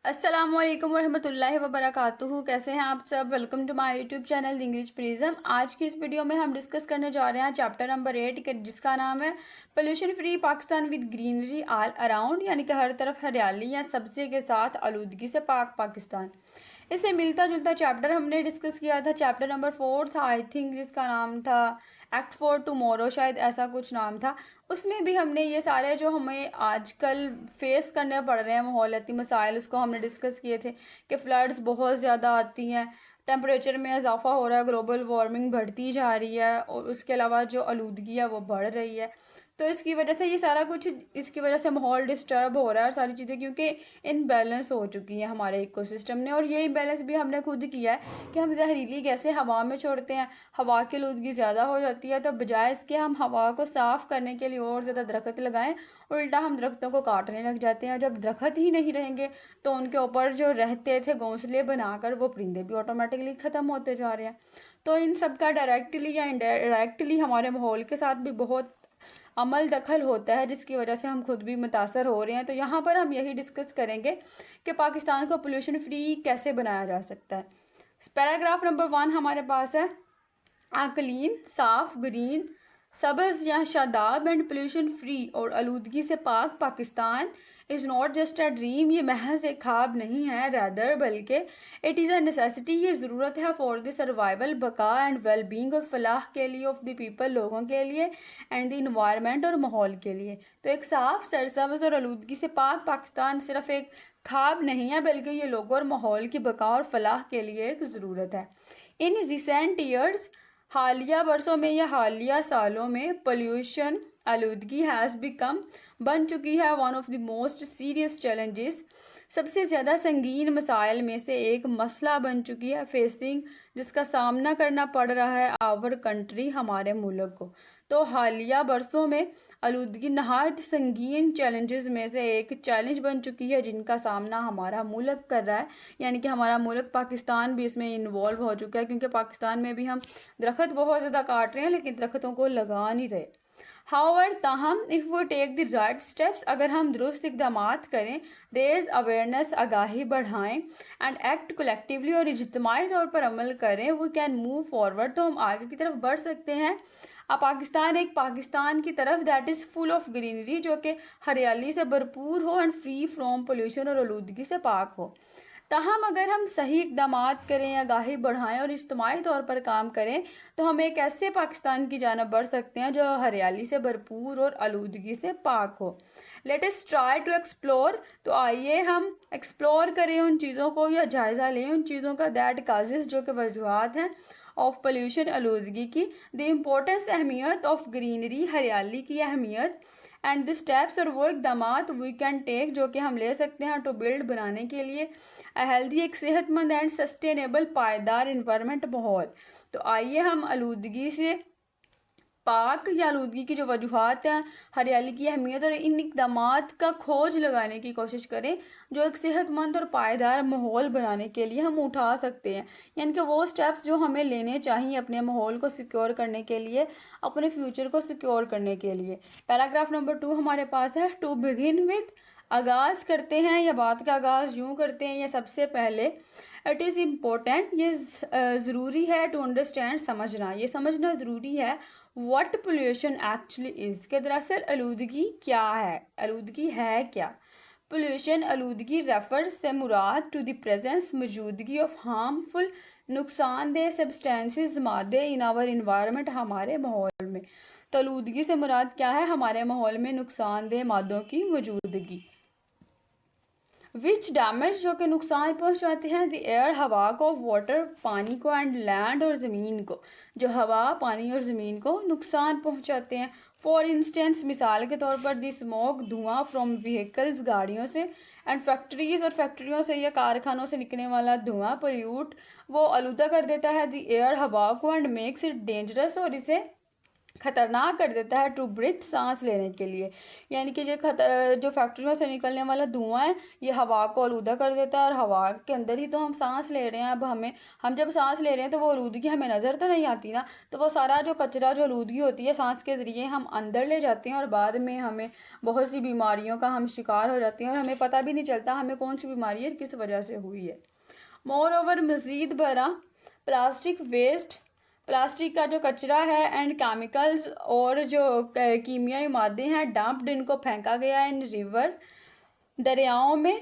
अस्सलामुअलैकुम वरहमतुल्लाहि वबरकातुहू। कैसे हैं आप सब? Welcome to my YouTube channel English prism. आज की इस वीडियो में हम डिस्कस करने जा रहे हैं चैप्टर नंबर 8 जिसका नाम है pollution free Pakistan with greenery all around, यानी कि हर तरफ हरियाली या सब्जी के साथ आलूदगी से पाक पाकिस्तान। इससे मिलता जुलता चैप्टर हमने डिस्कस किया था, चैप्टर नंबर 4 था आई थिंक, जिसका नाम था एक्ट फॉर टुमारो, शायद ऐसा कुछ नाम था। उसमें भी हमने ये सारे जो हमें आजकल फेस करने पड़ रहे हैं माहौलियाती मसाइल, उसको हमने डिस्कस किए थे कि फ्लड्स बहुत ज़्यादा आती हैं, टेम्परेचर में इजाफा हो रहा है, ग्लोबल वार्मिंग बढ़ती जा रही है और उसके अलावा जो आलूदगी है वो बढ़ रही है। तो इसकी वजह से ये सारा कुछ, इसकी वजह से माहौल डिस्टर्ब हो रहा है और सारी चीज़ें, क्योंकि इनबैलेंस हो चुकी है हमारे इकोसिस्टम ने। और ये इम्बैलेंस भी हमने खुद किया है कि हम जहरीली गैसें हवा में छोड़ते हैं, हवा की आलूदगी ज़्यादा हो जाती है। तो बजाय इसके हम हवा को साफ़ करने के लिए और ज़्यादा दरख्त लगाएं, उल्टा हम दरख्तों को काटने लग जाते हैं। जब दरख्त ही नहीं रहेंगे तो उनके ऊपर जो रहते थे घोंसले बनाकर, वो परिंदे भी ऑटोमेटिकली ख़त्म होते जा रहे हैं। तो इन सब का डायरेक्टली या इनडायरेक्टली हमारे माहौल के साथ भी बहुत अमल दखल होता है, जिसकी वजह से हम खुद भी मुतासर हो रहे हैं। तो यहाँ पर हम यही डिस्कस करेंगे कि पाकिस्तान को पोल्यूशन फ्री कैसे बनाया जा सकता है। पैराग्राफ नंबर 1 हमारे पास है, क्लीन, साफ, ग्रीन, सब्ज या शादाब एंड पोल्यूशन फ्री और आलूदगी से पाक Pakistan is not just a dream. ये महज एक ख्वाब नहीं है, रैदर बल्कि इट इज़ अ नेसेसिटी। ये ज़रूरत है फॉर द सर्वाइवल, बका एंड वेल बींग और फलाह के लिए, ऑफ द पीपल, लोगों के लिए, एंड द इन्वायरमेंट और माहौल के लिए। तो एक साफ, सरसब्ज और आलूदगी से पाक पाकिस्तान सिर्फ एक ख्वाब नहीं है, बल्कि ये लोगों और माहौल की बका और फलाह के लिए एक ज़रूरत है। इन रिसेंट ईयर्स, हालिया बरसों में या हालिया सालों में, पोल्यूशन, आलूदगी हैज़ बिकम, बन चुकी है one of the most serious challenges, सबसे ज़्यादा संगीन मसाइल में से एक मसला बन चुकी है, फेसिंग, जिसका सामना करना पड़ रहा है आवर कंट्री, हमारे मुल्क को। तो हालिया बरसों में आलूदगी नहायत संगीन चैलेंजेस में से एक चैलेंज बन चुकी है, जिनका सामना हमारा मुल्क कर रहा है, यानी कि हमारा मुल्क पाकिस्तान भी इसमें इन्वॉल्व हो चुका है, क्योंकि पाकिस्तान में भी हम दरख्त बहुत ज़्यादा काट रहे हैं लेकिन दरख्तों को लगा नहीं रहे। हाउएवर, ताहम, इफ़ वो टेक द राइट स्टेप्स, अगर हम दुरुस्त इक़दामात करें, रेज अवेयरनेस, आगाही बढ़ाएं, एंड एक्ट कलेक्टिवली, और इज्तिमाई तौर पर अमल करें, वी कैन मूव फॉरवर्ड, तो हम आगे की तरफ बढ़ सकते हैं। पाकिस्तान, एक पाकिस्तान की तरफ that is full of greenery, जो कि हरियाली से भरपूर हो, एंड फ्री फ्रॉम पोल्यूशन और आलूदगी से पाक हो। ताहम अगर हम सही इक़दामात करें, आगाही बढ़ाएं और इज्तिमाई तौर पर काम करें, तो हम एक ऐसे पाकिस्तान की जानब बढ़ सकते हैं जो हरियाली से भरपूर और आलूदगी से पाक हो। Let us try to explore, तो आइए हम एक्सप्लोर करें उन चीज़ों को, या जायज़ा लें उन चीज़ों का, दैट काजेज़, जो कि वजूहात हैं, ऑफ पोल्यूशन, आलूदगी की, द इम्पोर्टेंस, अहमियत, ऑफ ग्रीनरी, हरियाली की अहमियत, एंड द स्टेप्स, और वो इकदामात वी कैन टेक, जो कि हम ले सकते हैं, टू बिल्ड, बनाने के लिए, हेल्दी, एक सेहतमंद एंड सस्टेनेबल, पायदार इन्वायरमेंट, माहौल। तो आइए हम आलूदगी से पाक या आलूदगी की जो वजूहात हैं, हरियाली की अहमियत और इन इक़दामात का खोज लगाने की कोशिश करें, जो एक सेहतमंद और पायदार माहौल बनाने के लिए हम उठा सकते हैं, यानी कि वो स्टेप्स जो हमें लेने चाहिए अपने माहौल को सिक्योर करने के लिए, अपने फ्यूचर को सिक्योर करने के लिए। पैराग्राफ नंबर 2 हमारे पास है, टू बिगिन विद, आगाज़ करते हैं या बात का आगाज़ यूँ करते हैं, या सबसे पहले, इट इज़ इम्पोर्टेंट, ये ज़रूरी है, टू अंडरस्टैंड, समझना, ये समझना ज़रूरी है, व्हाट पोल्यूशन एक्चुअली इज़, के दरअसल आलूदगी क्या है, आलूदगी है क्या। पोल्यूशन, आलूदगी, रेफर, से मुराद, टू द प्रेजेंस, मौजूदगी, ऑफ हार्मफुल, नुकसानदेह, सब्सटेंसेस, मादे, इन आवर इन्वायरमेंट, हमारे माहौल में। तो आलूदगी से मुराद क्या है, हमारे माहौल में नुकसानदेह मादों की मौजूदगी। विच डैमेज, जो कि नुकसान पहुंचाते हैं, द एयर, हवा को, वाटर, पानी को, एंड लैंड, और ज़मीन को, जो हवा, पानी और ज़मीन को नुकसान पहुंचाते हैं। फॉर इंस्टेंस, मिसाल के तौर पर, द स्मोक, धुआं, फ्रॉम व्हीकल्स, गाड़ियों से, एंड फैक्ट्रीज, और फैक्ट्रियों से या कारखानों से निकलने वाला धुआं, पोल्यूट, वो आलूदा कर देता है द एयर, हवा को, एंड मेक्स इट डेंजरस, और इसे खतरनाक कर देता है टू ब्रीथ, सांस लेने के लिए। यानी कि जो फैक्ट्रियों से निकलने वाला धुआं है ये हवा को आलूदा कर देता है, और हवा के अंदर ही तो हम सांस ले रहे हैं। अब हम जब सांस ले रहे हैं तो वो आलूदगी हमें नज़र तो नहीं आती ना, तो वो सारा जो कचरा, जो आलूदगी होती है सांस के ज़रिए हम अंदर ले जाते हैं, और बाद में हमें बहुत सी बीमारियों का हम शिकार हो जाते हैं, और हमें पता भी नहीं चलता हमें कौन सी बीमारी है, किस वजह से हुई है। मोर ओवर मज़ीद बरा प्लास्टिक वेस्ट, प्लास्टिक का जो कचरा है एंड केमिकल्स और जो कीमियाई मादे हैं डंप्ड, इनको फेंका गया है इन रिवर, दरियाओं में।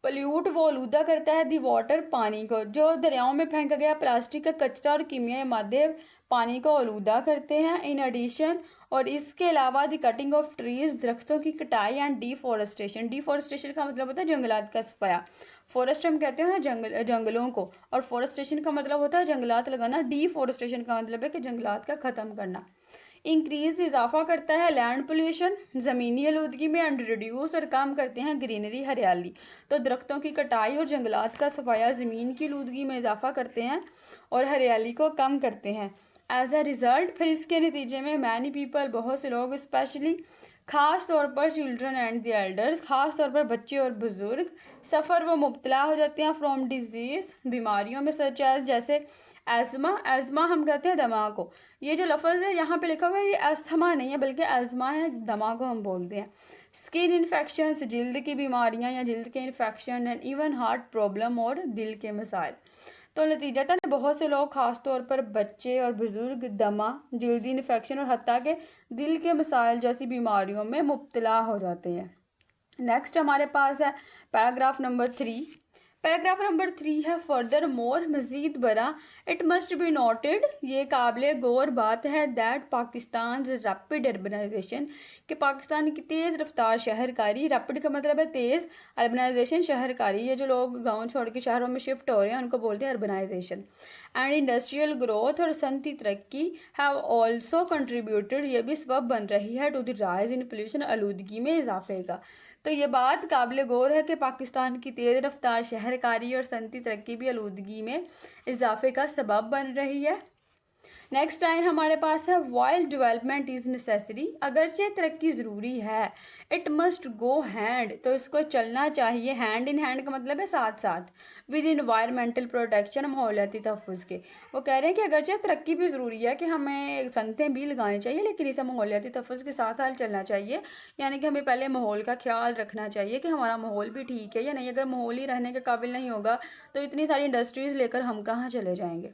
पोल्यूट वो आलूदा करता है दी वाटर, पानी को। जो दरियाओं में फेंका गया प्लास्टिक का कचरा और कीमियाई मादे पानी को आलूदा करते हैं। इन एडिशन, और इसके अलावा दी कटिंग ऑफ ट्रीज, दरख्तों की कटाई, एंड डिफॉरेस्टेशन। डिफॉरेस्टेशन का मतलब होता है जंगलात का सफाया। फॉरेस्ट हम कहते हैं ना जंगलों को, और फॉरेस्टेशन का मतलब होता है जंगलात लगाना। डिफॉरेस्टेशन का मतलब है कि जंगलात का ख़त्म करना। इंक्रीज, इजाफा करता है लैंड पोल्यूशन, ज़मीनी आलूदगी में। एंड रिड्यूस, और कम करते हैं ग्रीनरी, हरियाली। तो दरख्तों की कटाई और जंगलात का सफाया ज़मीन की आलूदगी में इजाफा करते हैं और हरियाली को कम करते हैं। एज अ रिज़ल्ट, फिर इसके नतीजे में मैनी पीपल, बहुत से लोग, स्पेशली ख़ास तौर पर चिल्ड्रन एंड द एल्डर्स, ख़ास तौर पर बच्चे और बुज़ुर्ग, सफ़र वो मुब्तला हो जाते हैं फ्रॉम डिजीज़, बीमारियों में, सच एज, जैसे एज़मा। एज़मा हम कहते हैं दमा को। ये जो लफ्ज़ है यहाँ पे लिखा हुआ है ये अस्थमा नहीं है बल्कि एज़मा है, दमा को हम बोलते हैं। स्किन इन्फेक्शंस, जल्द की बीमारियाँ या जल्द के infection, and even heart problem और दिल के मसाइल। तो नतीजतन बहुत से लोग, ख़ास तौर पर बच्चे और बुज़ुर्ग, दमा, जल्दी इन्फेक्शन और हत्ता के दिल के मसाइल जैसी बीमारियों में मुब्तला हो जाते हैं। नेक्स्ट हमारे पास है पैराग्राफ नंबर 3। पैराग्राफ नंबर 3 है फर्दर मोर, मज़ीद बरा। इट मस्ट बी नोटेड, ये काबिल गौर बात है, दैट पाकिस्तान रैपिड अर्बनाइजेशन, कि पाकिस्तान की तेज़ रफ्तार शहरकारी। रैपिड का मतलब है तेज़, अर्बनाइजेशन शहरकारी। ये जो लोग गांव छोड़ के शहरों में शिफ्ट हो रहे हैं उनको बोलते हैं अर्बनाइजेशन। एंड इंडस्ट्रियल ग्रोथ, और सनती तरक्की, हैव ऑल्सो कंट्रीब्यूटेड, ये भी सबब बन रही है, to the rise in pollution, आलूदगी में इजाफे का। तो ये बात काबिल गौर है कि पाकिस्तान की तेज़ रफ्तार शहरकारी और सनती तरक्की भी आलूदगी में इजाफे का सबब बन रही है। नेक्स्ट लाइन हमारे पास है वाइल्ड डेवलपमेंट इज़ नेसेसरी, अगरचे तरक्की ज़रूरी है। इट मस्ट गो हैंड, तो इसको चलना चाहिए, हैंड इन हैंड का मतलब है साथ साथ, विद इन्वायरमेंटल प्रोटेक्शन, माहौलियाती तहफ़्फ़ुज़ के। वो कह रहे हैं कि अगरचे तरक्की भी ज़रूरी है, कि हमें सनतें भी लगानी चाहिए, लेकिन इसे माहौलियाती तहफ़्फ़ुज़ के साथ साथ चलना चाहिए। यानी कि हमें पहले माहौल का ख्याल रखना चाहिए कि हमारा माहौल भी ठीक है या नहीं। अगर माहौल ही रहने के काबिल नहीं होगा तो इतनी सारी इंडस्ट्रीज़ लेकर हम कहाँ चले जाएंगे।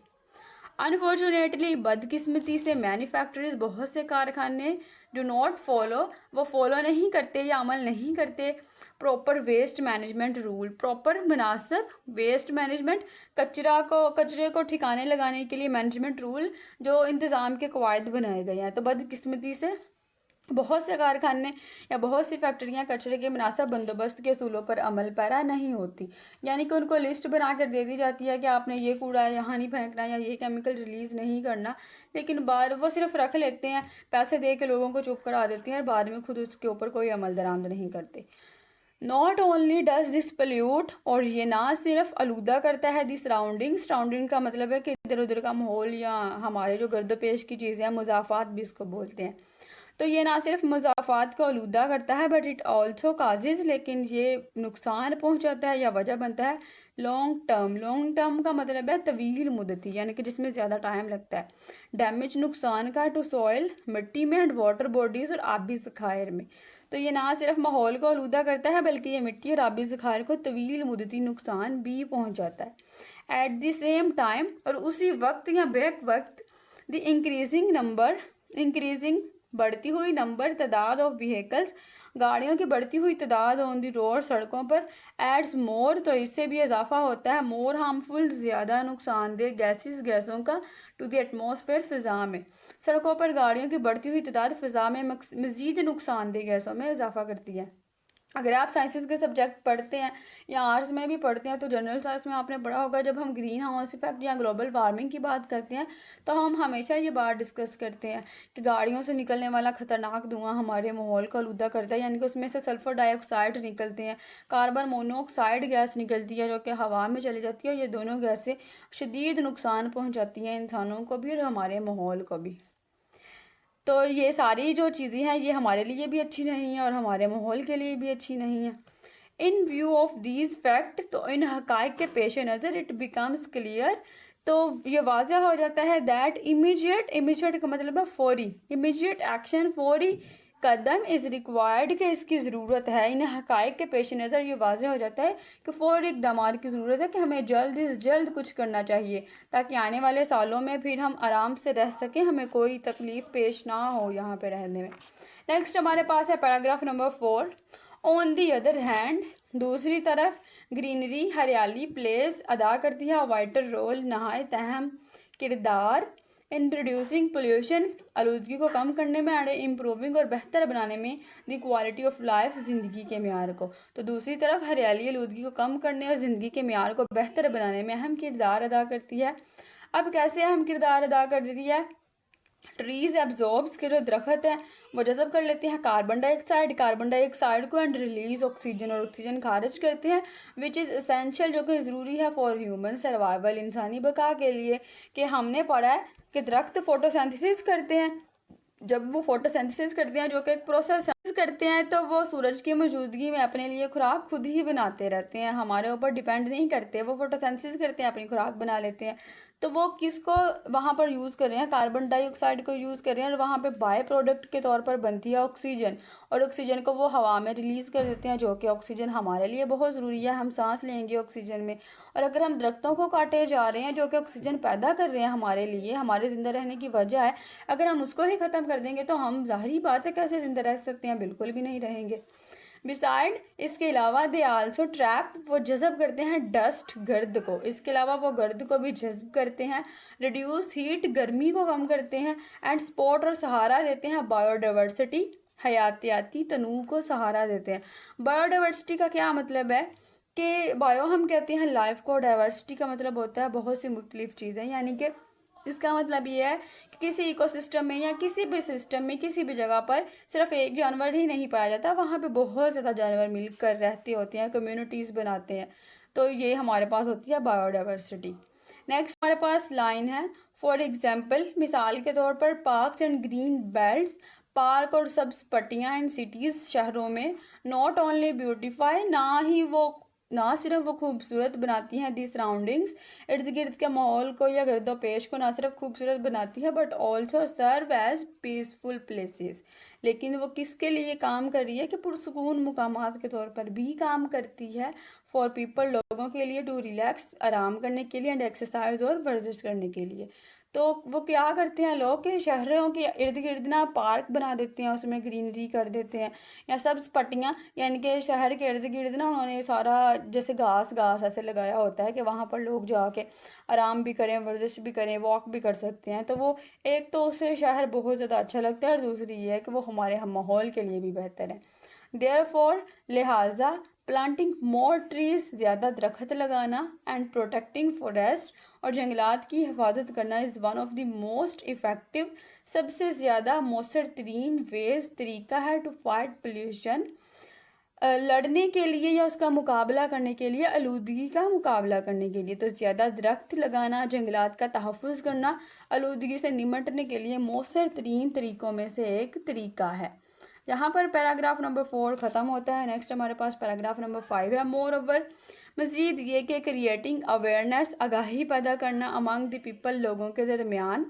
अनफॉर्चुनेटली, बदकिस्मती से, मैन्युफैक्चरर्स, बहुत से कारखाने, डू नॉट फॉलो, वो फॉलो नहीं करते या अमल नहीं करते proper waste management rule. Proper मुनासिब वेस्ट मैनेजमेंट, कचरे को ठिकाने लगाने के लिए मैनेजमेंट रूल, जो इंतज़ाम के कवायद बनाए गए हैं। तो बदकिस्मती से बहुत से कारखाने या बहुत सी फैक्ट्रियां कचरे के मुनासिब बंदोबस्त के असूलों पर अमल पैरा नहीं होती। यानी कि उनको लिस्ट बना कर दे दी जाती है कि आपने ये कूड़ा यहाँ नहीं फेंकना या ये केमिकल रिलीज़ नहीं करना, लेकिन बाद वो सिर्फ रख लेते हैं, पैसे दे के लोगों को चुप करा देते हैं, और बाद में खुद उसके ऊपर कोई अमल दरामद नहीं करते। Not only does this pollute, और ये ना सिर्फ आलूदा करता है दी सराउंडिंग। सराउंडिंग का मतलब है कि इधर उधर का माहौल या हमारे जो गर्दोपेश की चीज़ें हैं, मुज़ाफ़ात भी इसको बोलते हैं। तो ये ना सिर्फ मुज़ाफ़ात को आलूदा करता है, बट इट ऑल्सो काजेज़, लेकिन ये नुकसान पहुंचाता है या वजह बनता है लॉन्ग टर्म। लॉन्ग टर्म का मतलब है तवील मुद्दती, यानी कि जिसमें ज़्यादा टाइम लगता है। डैमेज, नुकसान का, टू सॉइल, मिट्टी में, एंड वाटर बॉडीज़, और आबी ज़खायर में। तो ये ना सिर्फ माहौल को आलूदा करता है बल्कि ये मिट्टी और आबी ज़खायर को तवील मुद्दती नुकसान भी पहुँचाता है। एट द सेम टाइम, और उसी वक्त या बेक वक्त, द इंक्रीजिंग बढ़ती हुई तादाद ऑफ व्हीकल्स, गाड़ियों की बढ़ती हुई तादाद ऑन दी रोड, सड़कों पर, एड्स मोर, तो इससे भी इजाफा होता है मोर हार्मफुल, ज़्यादा नुकसानदेह गैसों का, टू द एटमॉस्फेयर, फ़िज़ा में। सड़कों पर गाड़ियों की बढ़ती हुई तादाद फ़िज़ा में मज़ीद नुकसानदेह गैसों में इजाफा करती है। अगर आप साइंसेस के सब्जेक्ट पढ़ते हैं या आर्ट्स में भी पढ़ते हैं तो जनरल साइंस में आपने पढ़ा होगा, जब हम ग्रीन हाउस इफेक्ट या ग्लोबल वार्मिंग की बात करते हैं तो हम हमेशा ये बात डिस्कस करते हैं कि गाड़ियों से निकलने वाला ख़तरनाक धुआं हमारे माहौल को आलूदा करता है। यानी कि उसमें से सल्फ़र डाइऑक्साइड निकलते हैं, कार्बन मोनोऑक्साइड गैस निकलती है जो कि हवा में चली जाती है, और ये दोनों गैसें शदीद नुकसान पहुँचाती हैं इंसानों को भी और हमारे माहौल को भी। तो ये सारी जो चीज़ें हैं ये हमारे लिए भी अच्छी नहीं है और हमारे माहौल के लिए भी अच्छी नहीं है। इन व्यू ऑफ दीज फैक्ट, तो इन हकाइक के पेश नज़र इट बिकम्स क्लियर, तो ये वाजह हो जाता है दैट इमीडिएट का मतलब है फौरी, इमीडिएट एक्शन, फौरी कदम इज़ रिक्वायर्ड, कि इसकी ज़रूरत है। इन हकाइक के पेश नज़र ये वाजह हो जाता है कि फौरी इक़दाम की ज़रूरत है, कि हमें जल्द से जल्द कुछ करना चाहिए ताकि आने वाले सालों में फिर हम आराम से रह सकें, हमें कोई तकलीफ़ पेश ना हो यहाँ पे रहने में। नेक्स्ट हमारे पास है paragraph number 4। On the other hand, दूसरी तरफ ग्रीनरी, हरियाली, प्लेस अदा करती है वाइटर रोल, नहायत अहम किरदार इन रिड्यूसिंग पोल्यूशन, आलूदगी को कम करने में, एंड इम्प्रूविंग और बेहतर बनाने में द क्वालिटी ऑफ लाइफ, ज़िंदगी के म्यार को। तो दूसरी तरफ हरियाली आलूदगी को कम करने और ज़िंदगी के म्यार को बेहतर बनाने में अहम किरदार अदा करती है। अब कैसे अहम किरदार अदा करती है? ट्रीज एब्जॉर्ब्स, के जो दरख्त हैं वो जज़ब कर लेते हैं कार्बन डाइऑक्साइड को, एंड रिलीज ऑक्सीजन, और ऑक्सीजन खारिज करते हैं, विच इज़ एसेंशियल, जो कि ज़रूरी है फॉर ह्यूमन सर्वाइवल, इंसानी बका के लिए। कि हमने पढ़ा है कि दरख्त फोटोसिंथेसिस करते हैं, जब वो फोटोसिंथेसिस करते हैं जो कि एक प्रोसेस करते हैं, तो वो सूरज की मौजूदगी में अपने लिए खुराक खुद ही बनाते रहते हैं, हमारे ऊपर डिपेंड नहीं करते। वो फोटोसिंथेसिस करते हैं, अपनी खुराक बना लेते हैं। तो वो किसको वहाँ पर यूज़ कर रहे हैं? कार्बन डाइऑक्साइड को यूज़ कर रहे हैं, और वहाँ पे बाय प्रोडक्ट के तौर पर बनती है ऑक्सीजन, और ऑक्सीजन को वो हवा में रिलीज़ कर देते हैं, जो कि ऑक्सीजन हमारे लिए बहुत ज़रूरी है, हम सांस लेंगे ऑक्सीजन में। और अगर हम दरख्तों को काटे जा रहे हैं जो कि ऑक्सीजन पैदा कर रहे हैं हमारे लिए, हमारे ज़िंदा रहने की वजह है, अगर हम उसको ही ख़त्म कर देंगे तो हम ज़ाहिरी बात है कैसे ज़िंदा रह सकते हैं? बिल्कुल भी नहीं रहेंगे। बिसाइड, इसके अलावा दे आल्सो ट्रैप, वो जज़ब करते हैं डस्ट, गर्द को, इसके अलावा वो गर्द को भी जज़ब करते हैं। रिड्यूस हीट, गर्मी को कम करते हैं। एंड सपोर्ट, और सहारा देते हैं बायोडाइवर्सिटी, हयातियाती तनू को सहारा देते हैं। बायोडाइवर्सिटी का क्या मतलब है? कि बायो हम कहते हैं लाइफ को, डाइवर्सिटी का मतलब होता है बहुत सी मुख्तलिफ चीज़ें, यानी कि इसका मतलब ये है कि किसी इकोसिस्टम में या किसी भी सिस्टम में किसी भी जगह पर सिर्फ एक जानवर ही नहीं पाया जाता, वहाँ पे बहुत ज़्यादा जानवर मिलकर रहते होते हैं, कम्युनिटीज़ बनाते हैं। तो ये हमारे पास होती है बायोडाइवर्सिटी। नेक्स्ट हमारे पास लाइन है, फॉर एग्जाम्पल, मिसाल के तौर पर, parks and green belts, park और सब्ज पट्टियाँ इन सिटीज़, शहरों में, नॉट ओनली ब्यूटिफाई, ना सिर्फ वो खूबसूरत बनाती हैं दी सराउंडिंग्स, इर्द गिर्द के माहौल को या गर्दो पेश को ना सिर्फ खूबसूरत बनाती है, but also serve as peaceful places, लेकिन वो किसके लिए काम कर रही है? कि पुरसुकून मुकामात के तौर पर भी काम करती है, फॉर पीपल, लोगों के लिए, टू रिलैक्स, आराम करने के लिए, एंड एक्सरसाइज, और वर्जिश करने के लिए। तो वो क्या करते हैं लोग कि शहरों के इर्द गिर्द ना पार्क बना देते हैं, उसमें ग्रीनरी कर देते हैं, या सब्ज पट्टियाँ, यानी कि शहर के इर्द गिर्द ना उन्होंने सारा जैसे घास ऐसे लगाया होता है कि वहाँ पर लोग जाके आराम भी करें, वर्जिश भी करें, वॉक भी कर सकते हैं। तो वो एक तो उससे शहर बहुत ज़्यादा अच्छा लगता है, और दूसरी ये है कि वो हमारे हम माहौल के लिए भी बेहतर है। देयरफॉर, लिहाजा, प्लांटिंग मोर ट्रीज, ज़्यादा दरख्त लगाना, एंड प्रोटेक्टिंग फॉरेस्ट, और जंगलात की हिफाजत करना, is one of the most effective, सबसे ज़्यादा मौसर तरीन वेज, तरीका है, टू फाइट पोल्यूशन, लड़ने के लिए या उसका मुकाबला करने के लिए, आलूदगी का मुकाबला करने के लिए। तो ज़्यादा दरख्त लगाना, जंगलात का तहफ़्फ़ुज़ करना, आलूदगी से निमटने के लिए मौसर तरीन तरीक़ों में से एक तरीका है। यहाँ पर पैराग्राफ नंबर 4 ख़त्म होता है। नेक्स्ट हमारे पास पैराग्राफ नंबर 5 है। मोर ओवर, मज़ीद ये कि क्रिएटिंग अवेयरनेस, आगाही पैदा करना, अमंग द पीपल, लोगों के दरमियान,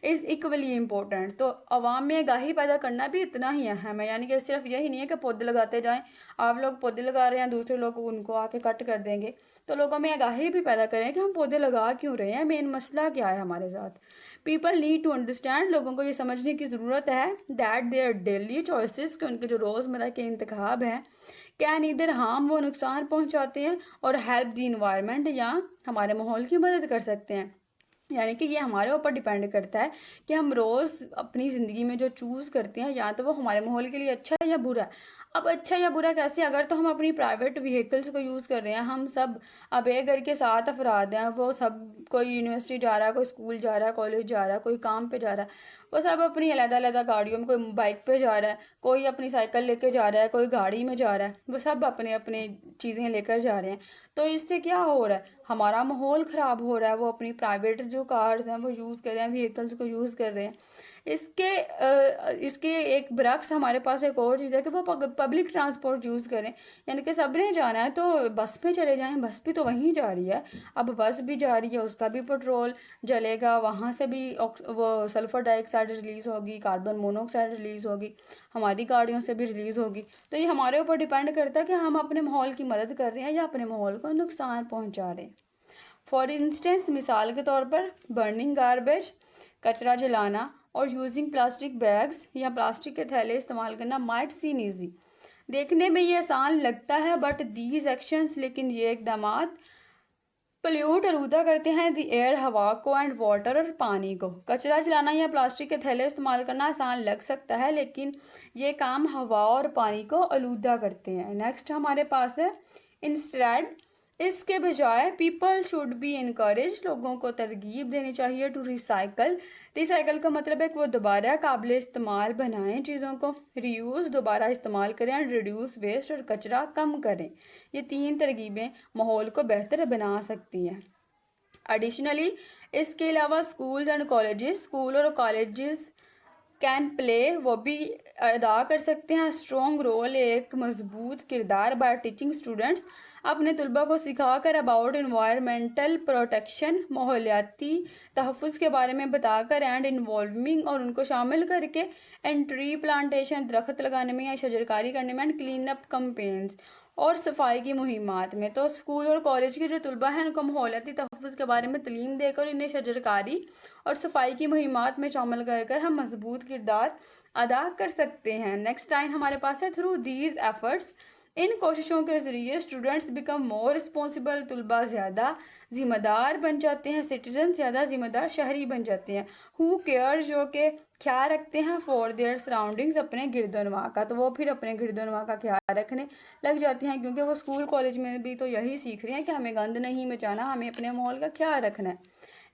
इज़ इक्वली इम्पोर्टेंट। तो अवाम में आगाही पैदा करना भी इतना ही अहम है, यानी कि सिर्फ यही नहीं है कि पौधे लगाते जाएं, आप लोग पौधे लगा रहे हैं, दूसरे लोग उनको आके कट कर देंगे। तो लोगों में आगाही भी पैदा करें कि हम पौधे लगा क्यों रहे हैं, मेन मसला क्या है हमारे साथ। पीपल नीड टू अंडरस्टैंड, लोगों को ये समझने की ज़रूरत है, दैट देयर डेली चॉइसेस, कि उनके जो रोज़मर्रा के इंतखाब हैं, कैन इधर हार्म, वो नुकसान पहुंचाते हैं, और हेल्प द इन्वायरमेंट, या हमारे माहौल की मदद कर सकते हैं। यानी कि ये हमारे ऊपर डिपेंड करता है कि हम रोज़ अपनी ज़िंदगी में जो चूज़ करते हैं, या तो वो हमारे माहौल के लिए अच्छा है या बुरा है। अब अच्छा या बुरा कैसे? अगर तो हम अपनी प्राइवेट व्हीकल्स को यूज़ कर रहे हैं, हम सब, अब एक घर के 7 अफराद हैं, वो सब, कोई यूनिवर्सिटी जा रहा है, कोई स्कूल जा रहा है, कॉलेज जा रहा है, कोई काम पे जा रहा है, वो सब अपनी अलग-अलग गाड़ियों में, कोई बाइक पे जा रहा है, कोई अपनी साइकिल लेके जा रहा है, कोई गाड़ी में जा रहा है, वो सब अपने अपने चीज़ें लेकर जा रहे हैं। तो इससे क्या हो रहा है? हमारा माहौल ख़राब हो रहा है। वो अपनी प्राइवेट जो कार्स हैं वो यूज़ कर रहे हैं, व्हीकल्स को यूज़ कर रहे हैं। इसके एक बरक्स हमारे पास एक और चीज़ है कि वो पब्लिक ट्रांसपोर्ट यूज़ करें, यानी कि सबने जाना है तो बस में चले जाएं, बस भी तो वहीं जा रही है। अब बस भी जा रही है, उसका भी पेट्रोल जलेगा, वहाँ से भी वो सल्फर डाइऑक्साइड रिलीज़ होगी, कार्बन मोनोऑक्साइड रिलीज़ होगी, हमारी गाड़ियों से भी रिलीज़ होगी। तो ये हमारे ऊपर डिपेंड करता है कि हम अपने माहौल की मदद कर रहे हैं या अपने माहौल को नुकसान पहुँचा रहे हैं। फॉर इंस्टेंस, मिसाल के तौर पर बर्निंग गार्बेज, कचरा जलाना और यूजिंग प्लास्टिक बैग्स या प्लास्टिक के थैले इस्तेमाल करना माइट सीन ईजी। देखने में ये आसान लगता है, बट दीज एक्शंस, लेकिन ये इकदाम पोल्यूट आलूदा करते हैं द एयर, हवा को, एंड वाटर और पानी को। कचरा जलाना या प्लास्टिक के थैले इस्तेमाल करना आसान लग सकता है, लेकिन ये काम हवा और पानी को आलूदा करते हैं। नेक्स्ट हमारे पास है इंस्टेड, इसके बजाय पीपल शुड बी इनकरेज, लोगों को तरगीब देनी चाहिए टू रिसाइकल। रिसाइकल का मतलब है कि वो दोबारा काबिल इस्तेमाल बनाएं चीज़ों को, रीयूज़ दोबारा इस्तेमाल करें, एंड रिड्यूस वेस्ट और कचरा कम करें। ये 3 तरगीबें माहौल को बेहतर बना सकती हैं। एडिशनली, इसके अलावा स्कूल एंड कॉलेजेस, स्कूल और कॉलेजेस कैन प्ले, वो भी अदा कर सकते हैं स्ट्रॉन्ग रोल, एक मजबूत किरदार, बाय टीचिंग स्टूडेंट्स, अपने तलबा को सिखाकर अबाउट इन्वायरमेंटल प्रोटेक्शन, माहौलियाती तहफ़्फ़ुज़ के बारे में बताकर, एंड इन्वॉल्विंग, और उनको शामिल करके एंड ट्री प्लांटेशन, दरख्त लगाने में या शजरकारी करने में, एंड क्लीन अप कैंपेन्स, और सफाई की मुहिमात में। तो स्कूल और कॉलेज के जो तलबा हैं उनको माहौलियाती तहफ़्फ़ुज़ के बारे में तालीम देकर इन्हें शजरकारी और सफाई की मुहिमात में शामिल कर हम मजबूत किरदार अदा कर सकते हैं। नेक्स्ट लाइन हमारे पास है थ्रू दीज एफर्ट्स, इन कोशिशों के ज़रिए स्टूडेंट्स बिकम मोर रिस्पॉन्सिबल, तलबा ज़्यादा ज़िम्मेदार बन जाते हैं, सिटीजन ज़्यादा ज़िम्मेदार शहरी बन जाते हैं, हु केयर, जो कि ख्याल रखते हैं, फॉर देयर सराउंडिंग्स, अपने गिरदोनवा का, तो वो फिर अपने गिरदोनवा का ख्याल रखने लग जाते हैं, क्योंकि वो स्कूल कॉलेज में भी तो यही सीख रहे हैं कि हमें गंद नहीं मचाना, हमें अपने माहौल का ख्याल रखना है।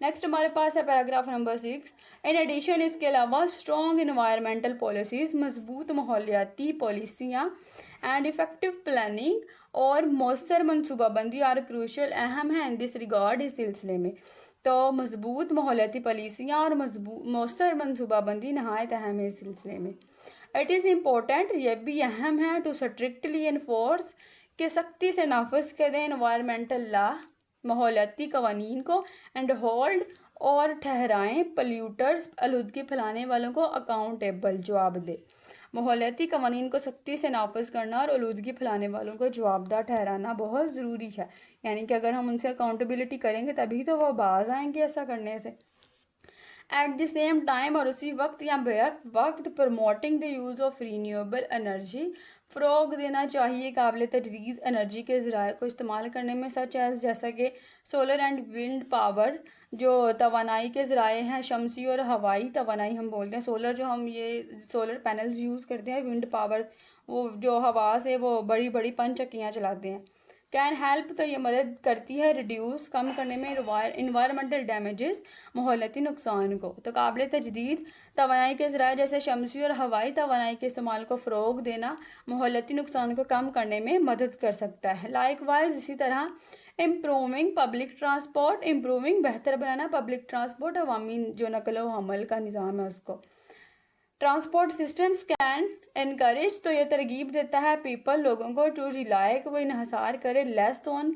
नेक्स्ट हमारे पास है पैराग्राफ नंबर 6। इन एडिशन, इसके अलावा स्ट्रॉन्ग इन्वायरमेंटल पॉलिसीज़, मजबूत माहौलियाती पॉलिसियाँ, एंड इफ़ेक्टिव प्लानिंग और मौसर मनसूबाबंदी आर क्रूशल, अहम है इन दिस रिगार्ड, इस सिलसिले में। तो मजबूत माहौलियाती पॉलिसियाँ और मौसर मनसूबाबंदी नहायत अहम है इस सिलसिले में। इट इज़ इम्पोर्टेंट, यह भी अहम है, टू स्ट्रिक्टली इन्फोर्स, के सख्ती से नाफिज करें इन्वायरमेंटल लॉ, माहौलियाती कवानीन को, एंड होल्ड, और ठहराएं पल्यूटर्स, आलूदगी फैलाने वालों को अकाउंटेबल, जवाब दे। माहौलियाती कवानीन को सख्ती से नाफिज करना और आलूदगी फैलाने वालों को जवाबदाह ठहराना बहुत ज़रूरी है, यानी कि अगर हम उनसे अकाउंटेबिलिटी करेंगे तभी तो वो बाज आएंगे ऐसा करने से। एट द सेम टाइम, और उसी वक्त या बेक वक्त, promoting the use of renewable energy, फ़रोग देना चाहिए काबिल तजदीद एनर्जी के ज़राए को इस्तेमाल करने में, सच एज़, जैसा कि सोलर एंड विंड पावर, जो तवानाई के ज़राए हैं, शमसी और हवाई तवानाई हम बोलते हैं। सोलर जो हम ये सोलर पैनल्स यूज़ करते हैं, विंड पावर वो जो हवा से वो बड़ी बड़ी पनचक्कियाँ चलाते हैं। कैन हेल्प, तो ये मदद करती है रिड्यूस, कम करने में इन्वायरमेंटल डैमेजेस, माहौलियाती नुकसान को। तो काबिल तजदीद तवानाई के ज़राए जैसे शमसी और हवाई तवानाई के इस्तेमाल को फ़रोग देना माहौलियाती नुकसान को कम करने में मदद कर सकता है। लाइकवाइज, इसी तरह इम्प्रूविंग पब्लिक ट्रांसपोर्ट, इम्प्रूविंग बेहतर बनाना पब्लिक ट्रांसपोर्ट, अवामी जो नकल व हमल का निज़ाम है उसको। ट्रांसपोर्ट सिस्टम्स कैन इनकरेज, तो ये तरगीब देता है पीपल, लोगों को, टू रिलाय, को इन्हसार करे लेस ऑन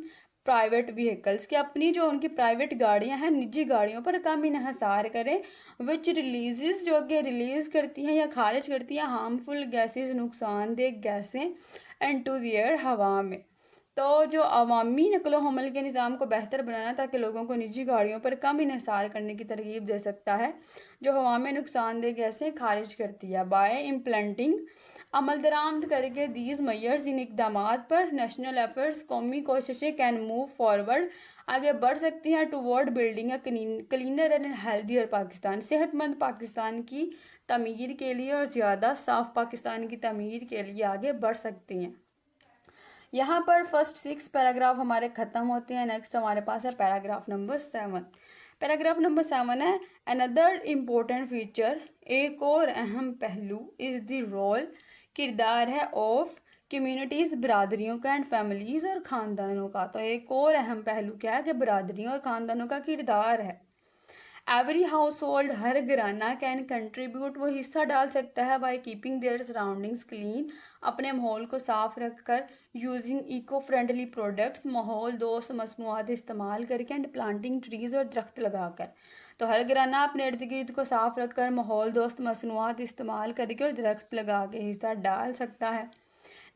प्राइवेट व्हीकल्स, कि अपनी जो उनकी प्राइवेट गाड़ियां हैं, निजी गाड़ियों पर कम इन्हसार करें, विच रिलीजेस, जो कि रिलीज़ करती हैं या खारिज करती हैं हार्मफुल गैसेज, नुकसानदेह गैसें, एंड टू द एयर, हवा में। तो जो अवामी नकलो हमल के निज़ाम को बेहतर बनाना ताकि लोगों को निजी गाड़ियों पर कम इन्हसार करने की तरगीब दे सकता है, जो हवा में नुकसानदेह गैसें खारिज करती है। बाय इम्प्लेंटिंग, अमल दरामद करके दीज मैयर्स, इन इकदाम पर, नेशनल एफर्ट्स, कौमी कोशिशें, कैन मूव फॉरवर्ड, आगे बढ़ सकती हैं, toward building a cleaner and healthier Pakistan, सेहतमंद पाकिस्तान की तमीर के लिए और ज़्यादा साफ़ पाकिस्तान की तमीर के लिए आगे बढ़ सकती हैं। यहाँ पर फर्स्ट 6 पैराग्राफ हमारे ख़त्म होते हैं। नेक्स्ट हमारे पास है पैराग्राफ नंबर 7। पैराग्राफ नंबर 7 है अनदर इम्पोर्टेंट फीचर, एक और अहम पहलू, इज़ द रोल, किरदार है, ऑफ कम्युनिटीज़, बरादरियों का, एंड फैमिलीज़, और ख़ानदानों का। तो एक और अहम पहलू क्या है कि बरादरियों और ख़ानदानों का किरदार है। एवरी हाउस होल्ड, हर घराना कैन कंट्रीब्यूट, वो हिस्सा डाल सकता है by keeping their surroundings clean, अपने माहौल को साफ रखकर, यूजिंग इको फ्रेंडली प्रोडक्ट्स, माहौल दोस्त मसनूआत इस्तेमाल करके, एंड प्लांटिंग ट्रीज, और दरख्त लगाकर। तो हर घराना अपने इर्द गिर्द को साफ रखकर, माहौल दोस्त मसनूआत इस्तेमाल करके और दरख्त लगा के हिस्सा डाल सकता है।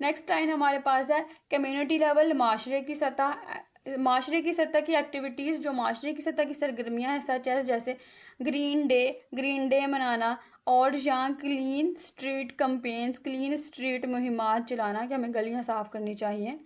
नेक्स्ट लाइन हमारे पास है कम्युनिटी लेवल, माशरे की सतह की एक्टिविटीज़, जो माशरे की सतह की सरगर्मियाँ हैं सच एज जैसे ग्रीन डे मनाना, और यहाँ clean street campaigns, clean street मुहिमात चलाना कि हमें गलियाँ साफ़ करनी चाहिए।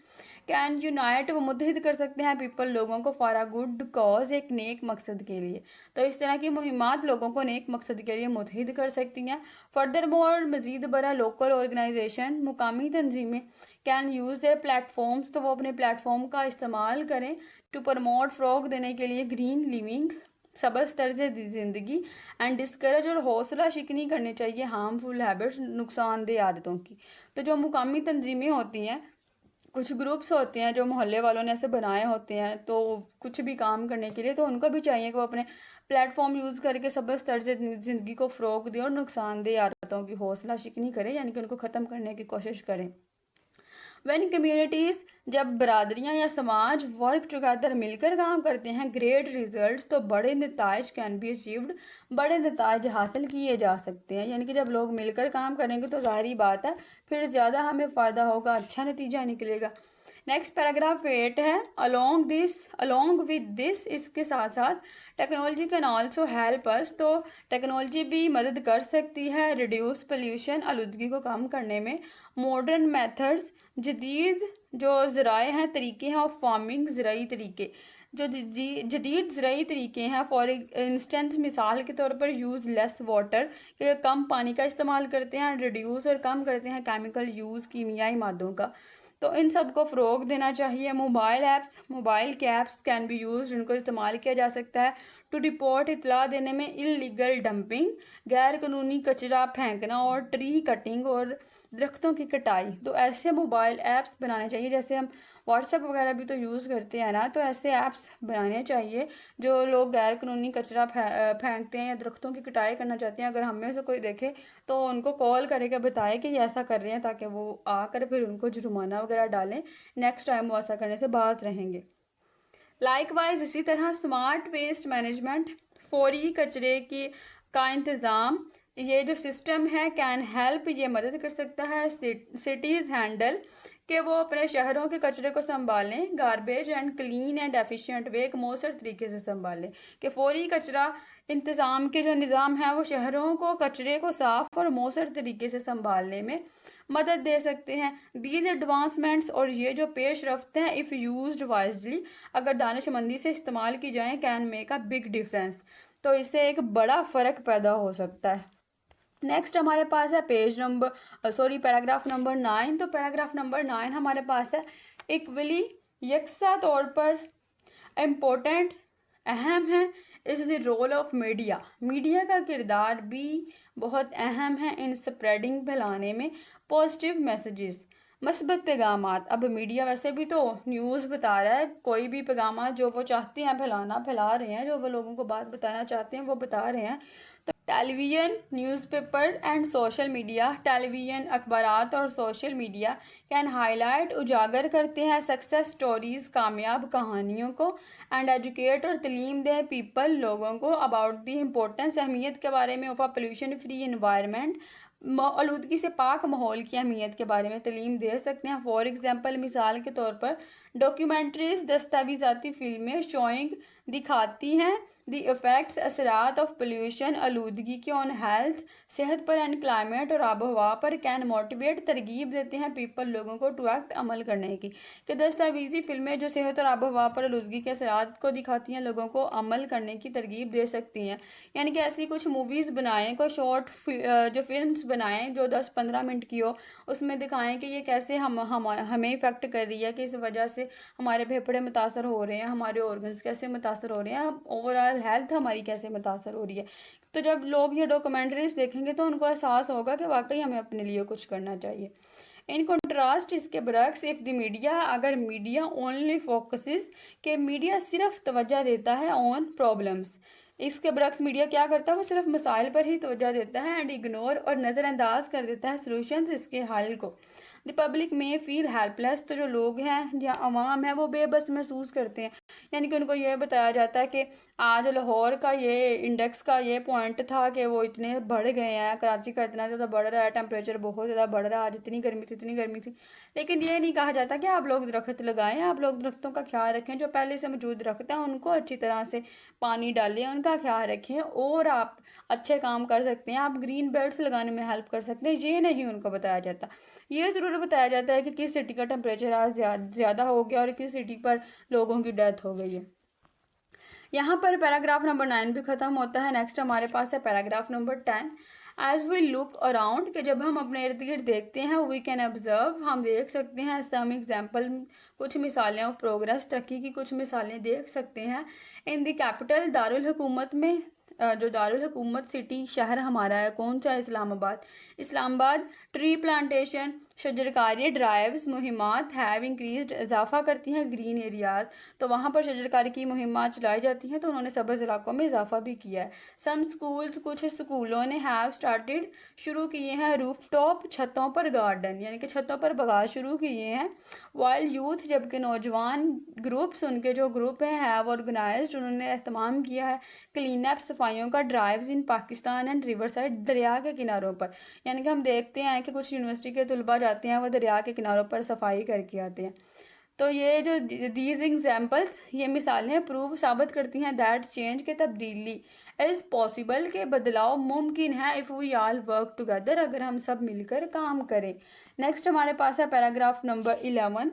कैन यूनाइट, वो मुत्तहिद कर सकते हैं पीपल, लोगों को, फॉर अ गुड कॉज, एक नेक मकसद के लिए। तो इस तरह की मुहिमात लोगों को नेक मकसद के लिए मुत्तहिद कर सकती हैं। फर्दर मोर, मज़ीद बरा, लोकल ऑर्गेनाइजेशन, मुकामी तंजीमें, कैन यूज़ देयर प्लेटफॉर्म्स, तो वो अपने प्लेटफॉर्म का इस्तेमाल करें टू प्रमोट, फ़रोग़ देने के लिए ग्रीन लिविंग, सबस तर्ज ज़िंदगी, एंड डिस्करेज, और हौसला शिकनी करनी चाहिए हार्मफुल हैबिट्स, नुकसानदेह आदतों की। तो जो मुकामी तंजीमें होती हैं, कुछ ग्रुप्स होते हैं जो मोहल्ले वालों ने ऐसे बनाए होते हैं, तो कुछ भी काम करने के लिए, तो उनको भी चाहिए कि वो अपने प्लेटफॉर्म यूज़ करके सबस तर्ज ज़िंदगी को फ़रोग़ दें और नुकसानदेह आदतों की हौसला शिकनी करें, यानी कि उनको ख़त्म करने की कोशिश करें। व्हेन कम्युनिटीज़, जब बरादरियाँ या समाज वर्क टुगेदर, मिलकर काम करते हैं, ग्रेट रिजल्ट्स, तो बड़े नताइज कैन बी अचीव्ड, बड़े नताइज हासिल किए जा सकते हैं। यानी कि जब लोग मिलकर काम करेंगे तो ज़ाहिरी बात है फिर ज़्यादा हमें फ़ायदा होगा, अच्छा नतीजा निकलेगा। नेक्स्ट पैराग्राफ 8 है अलोंग विद दिस, इसके साथ साथ technology can also help us, तो टेक्नोलॉजी भी मदद कर सकती है रिड्यूस पोल्यूशन, आलूदगी को कम करने में। मॉडर्न मेथड्स, जदीद जो ज़राए हैं, तरीके हैं ऑफ फार्मिंग, ज़राई तरीके, जो जदीद ज़राई तरीके हैं, फॉर इंस्टेंस मिसाल के तौर पर यूज़ लेस वाटर, कि कम पानी का इस्तेमाल करते हैं, रिड्यूस और कम करते हैं केमिकल यूज़, कीमियाई मादों का, तो इन सब को फ़रोग़ देना चाहिए। मोबाइल के ऐप्स कैन बी यूज, उनको इस्तेमाल किया जा सकता है टू रिपोर्ट, इतला देने में, इलीगल डंपिंग, गैर कानूनी कचरा फेंकना, और ट्री कटिंग, और दरख्तों की कटाई। तो ऐसे मोबाइल ऐप्स बनाने चाहिए, जैसे हम व्हाट्सएप वगैरह भी तो यूज़ करते हैं ना, तो ऐसे ऐप्स बनाने चाहिए जो लोग गैर कानूनी कचरा फेंकते हैं या दरख्तों की कटाई करना चाहते हैं, अगर हम में से कोई देखे तो उनको कॉल करके बताए कि ये ऐसा कर रहे हैं, ताकि वो आकर फिर उनको जुर्माना वगैरह डालें, नेक्स्ट टाइम वो ऐसा करने से बाज रहेंगे। लाइकवाइज इसी तरह स्मार्ट वेस्ट मैनेजमेंट, फौरी कचरे की का इंतज़ाम, ये जो सिस्टम है कैन हेल्प, ये मदद कर सकता है सिटीज़ हैंडल, कि वो अपने शहरों के कचरे को संभालें, garbage and clean and efficient way, एक मौसर तरीके से संभालें, कि फौरी कचरा इंतज़ाम के जो निज़ाम है वो शहरों को कचरे को साफ़ और मौसर तरीके से संभालने में मदद दे सकते हैं। दीज एडवांसमेंट्स, और ये जो पेशरफ्त हैं, इफ़ यूज्ड वाइजली, अगर दानिशमंदी से इस्तेमाल की जाएँ, can make a big difference, तो इससे एक बड़ा फ़र्क पैदा हो सकता है। नेक्स्ट हमारे पास है पैराग्राफ नंबर 9। तो पैराग्राफ नंबर 9 हमारे पास है इक्वली, यकसा तौर पर, इम्पोर्टेंट, अहम है, is the role of media, media का किरदार भी बहुत अहम है इन स्प्रेडिंग, फैलाने में, पॉजिटिव मैसेजेस, मस्बत पैगामात। अब मीडिया वैसे भी तो न्यूज़ बता रहा है, कोई भी पैगाम जो वो चाहते हैं फैलाना फैला रहे हैं, जो वो लोगों को बात बताना चाहते हैं वो बता रहे हैं। तो television, newspaper and social media, television, अखबारात और सोशल मीडिया कैन हाईलाइट, उजागर करते हैं सक्सेस स्टोरीज़, कामयाब कहानियों को, एंड एजुकेट, और तलीम दे पीपल, लोगों को, अबाउट दी इम्पोर्टेंस, अहमियत के बारे में, of a pollution free environment, आलूदगी से पाक माहौल की अहमियत के बारे में तलीम दे सकते हैं। फॉर एग्जांपल, मिसाल के तौर पर डॉक्यूमेंट्रीज, दस्तावेज़ाती फिल्में, शोइंग, दिखाती हैं द इफ़ेक्ट्स, असरात ऑफ पोल्यूशन, आलूदगी के, ऑन हेल्थ, सेहत पर, एंड क्लाइमेट, और आबो हवा पर, कैन मोटिवेट, तरगीब देते हैं पीपल, लोगों को, टू एक्ट, अमल करने की, कि दस्तावेज़ी फिल्में जो सेहत और आबो हवा पर आलूदगी के असरात को दिखाती हैं, लोगों को अमल करने की तरगीब दे सकती हैं। यानी कि ऐसी कुछ मूवीज़ बनाएं, कोई शॉर्ट जो फिल्म्स बनाएं जो 10-15 मिनट की हो, उसमें दिखाएं कि ये कैसे हमें इफ़ेक्ट कर रही है, कि इस वजह से हमारे फेफड़े मुतासर हो रहे हैं, हमारे ऑर्गन्स कैसे मुतासर हो रहे हैं, ओवरऑल हेल्थ हमारी कैसे मुतासर हो रही है। तो जब लोग ये डॉक्यूमेंट्रीज देखेंगे तो उनको एहसास होगा कि वाकई हमें अपने लिए कुछ करना चाहिए। इन कंट्रास्ट, इसके बरक्स, इफ़ द मीडिया, अगर मीडिया ओनली फोकसेस, के मीडिया सिर्फ तवज्जो देता है ऑन प्रॉब्लम्स, इसके बरक्स मीडिया क्या करता है, वो सिर्फ मसाइल पर ही तवज्जो देता है एंड इग्नोर और नज़रअंदाज कर देता है सॉल्यूशंस, इसके हल को। द पब्लिक में फील हेल्पलेस, तो जो लोग हैं या अवाम है वो बेबस महसूस करते हैं। यानी कि उनको ये बताया जाता है कि आज लाहौर का ये इंडेक्स का ये पॉइंट था कि वो इतने बढ़ गए हैं, कराची का इतना ज़्यादा बढ़ रहा है, टेम्परेचर बहुत ज़्यादा बढ़ रहा है, आज इतनी गर्मी थी इतनी गर्मी थी। लेकिन ये नहीं कहा जाता कि आप लोग दरख्त लगाएं, आप लोग दरख्तों का ख्याल रखें, जो पहले से मौजूद दरख्त हैं उनको अच्छी तरह से पानी डालें, उनका ख्याल रखें और आप अच्छे काम कर सकते हैं, आप ग्रीन बेल्ट्स लगाने में हेल्प कर सकते हैं। ये नहीं उनको बताया जाता। ये ज़रूर बताया जाता है कि किस सिटी का टेम्परेचर आज ज़्यादा हो गया और किस सिटी पर लोगों की डेथ हो गई है। यहाँ पर पैराग्राफ नंबर 9 भी ख़त्म होता है। नेक्स्ट हमारे पास है paragraph number 10। As we look around, कि जब हम अपने इर्द गिर्द देखते हैं, वी कैन ऑब्जर्व, हम देख सकते हैं, सम एग्जाम्पल, कुछ मिसालें ऑफ प्रोग्रेस, तरक्की की कुछ मिसालें देख सकते हैं। इन द कैपिटल, दारुल हुकूमत में, जो दारुल हुकूमत सिटी शहर हमारा है कौन सा, इस्लामाबाद। इस्लामाबाद ट्री प्लांटेशन, शजरकारी ड्राइव्स, मुहिमात हैव इंक्रीज्ड, इजाफा करती हैं ग्रीन एरियाज, तो वहाँ पर शजरकारी की मुहिमात चलाई जाती हैं, तो उन्होंने सब्ज़ इलाकों में इजाफा भी किया है। सम स्कूल्स, कुछ स्कूलों ने हैव स्टार्टेड, शुरू किए हैं, रूफ टॉप, छतों पर गार्डन, यानी कि छतों पर बागात शुरू किए हैं। वाइल यूथ, जबकि नौजवान ग्रुप्स, उनके जो ग्रुप हैं, हैव ऑर्गेनाइज्ड, उन्होंने एहतमाम किया है क्लीन अप, सफाइयों का, drives in Pakistan and river side, दरिया के किनारों पर। यानी कि हम देखते हैं कि कुछ यूनिवर्सिटी के तलबा जाते हैं, वो दरिया के किनारों पर सफाई करके आते हैं। तो ये जो दीज एग्जाम्पल्स, ये मिसालें प्रूव साबित करती हैं दैट चेंज, के तब्दीली इज़ पॉसिबल, के बदलाव मुमकिन है, if we all work together, अगर हम सब मिलकर काम करें। नेक्स्ट हमारे पास है पैराग्राफ नंबर 11।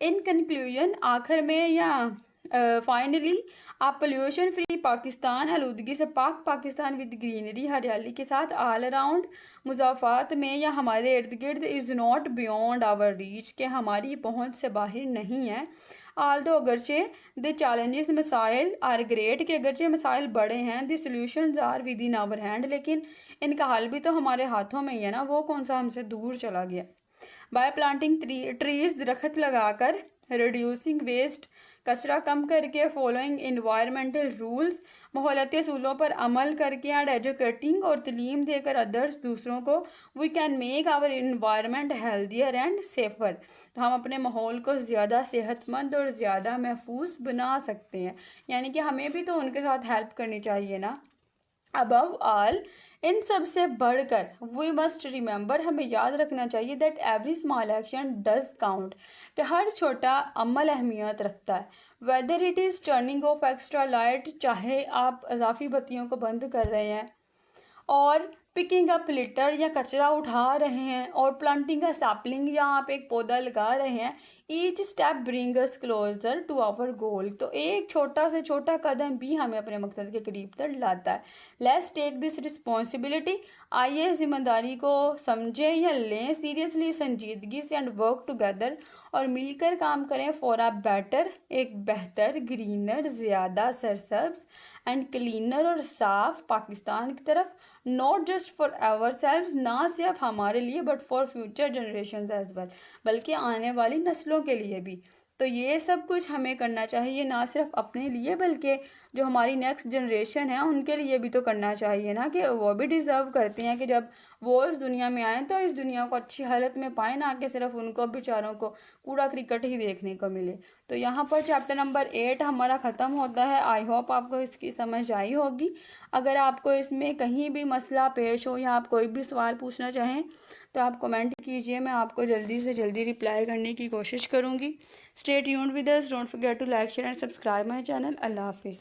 इन कंक्लूजन, आखिर में या फाइनली, आप पोल्यूशन फ्री पाकिस्तान, आलूदगी से पाक पाकिस्तान विद ग्रीनरी, हरियाली के साथ, ऑल अराउंड, मुजाफात में या हमारे इर्द गिर्द, is not beyond our reach, के हमारी पहुंच से बाहर नहीं है। आल दो, अगरचे, द चैलेंजेस, मसाइल, आर ग्रेट, के अगरचे मसाइल बड़े हैं, the solutions are within our hand, लेकिन इनका हल भी तो हमारे हाथों में ही है ना, वो कौन सा हमसे दूर चला गया। बाय प्लांटिंग ट्रीज, दरख्त लगाकर, रिड्यूसिंग वेस्ट, कचरा कम करके, फॉलोइंग इन्वायरमेंटल रूल्स, माहौलियाती असूलों पर अमल करके, एंड एजुकेटिंग, और तलीम देकर अदर्स, दूसरों को, we can make our environment healthier and safer, तो हम अपने माहौल को ज़्यादा सेहतमंद और ज़्यादा महफूज बना सकते हैं। यानी कि हमें भी तो उनके साथ हेल्प करनी चाहिए ना। अबव ऑल, इन सब से बढ़कर, वी मस्ट रिमेंबर, हमें याद रखना चाहिए, that every small action does count, कि हर छोटा अमल अहमियत रखता है। Whether it is turning of extra light, चाहे आप इजाफी बत्तियों को बंद कर रहे हैं, और पिकिंग अप लिटर, या कचरा उठा रहे हैं, और प्लांटिंग अ सैपलिंग, या आप एक पौधा लगा रहे हैं, each step bring us closer to our goal, तो एक छोटा से छोटा कदम भी हमें अपने मकसद के करीब तक लाता है। लेट्स टेक दिस रिस्पॉन्सिबिलिटी, आइए इस जिम्मेदारी को समझें या लें सीरियसली, संजीदगी से, एंड वर्क टुगेदर, और मिलकर काम करें, फॉर अ बेटर, एक बेहतर, ग्रीनर, ज़्यादा सरसब्ज एंड क्लीनर, और साफ पाकिस्तान की तरफ। Not just for ourselves, ना सिर्फ हमारे लिए, but for future generation as well, बल्कि आने वाली नस्लों के लिए भी। तो ये सब कुछ हमें करना चाहिए, ना सिर्फ अपने लिए बल्कि जो हमारी नेक्स्ट जनरेशन है उनके लिए भी तो करना चाहिए ना, कि वो भी डिज़र्व करते हैं कि जब वो इस दुनिया में आएँ तो इस दुनिया को अच्छी हालत में पाएँ, ना कि सिर्फ उनको बेचारों को कूड़ा क्रिकेट ही देखने को मिले। तो यहाँ पर चैप्टर नंबर 8 हमारा ख़त्म होता है। आई होप आपको इसकी समझ आई होगी। अगर आपको इसमें कहीं भी मसला पेश हो या आप कोई भी सवाल पूछना चाहें तो आप कमेंट कीजिए, मैं आपको जल्दी से जल्दी रिप्लाई करने की कोशिश करूँगी। Stay tuned with us, don't forget to like share and subscribe my channel. अल्लाह हाफिज़।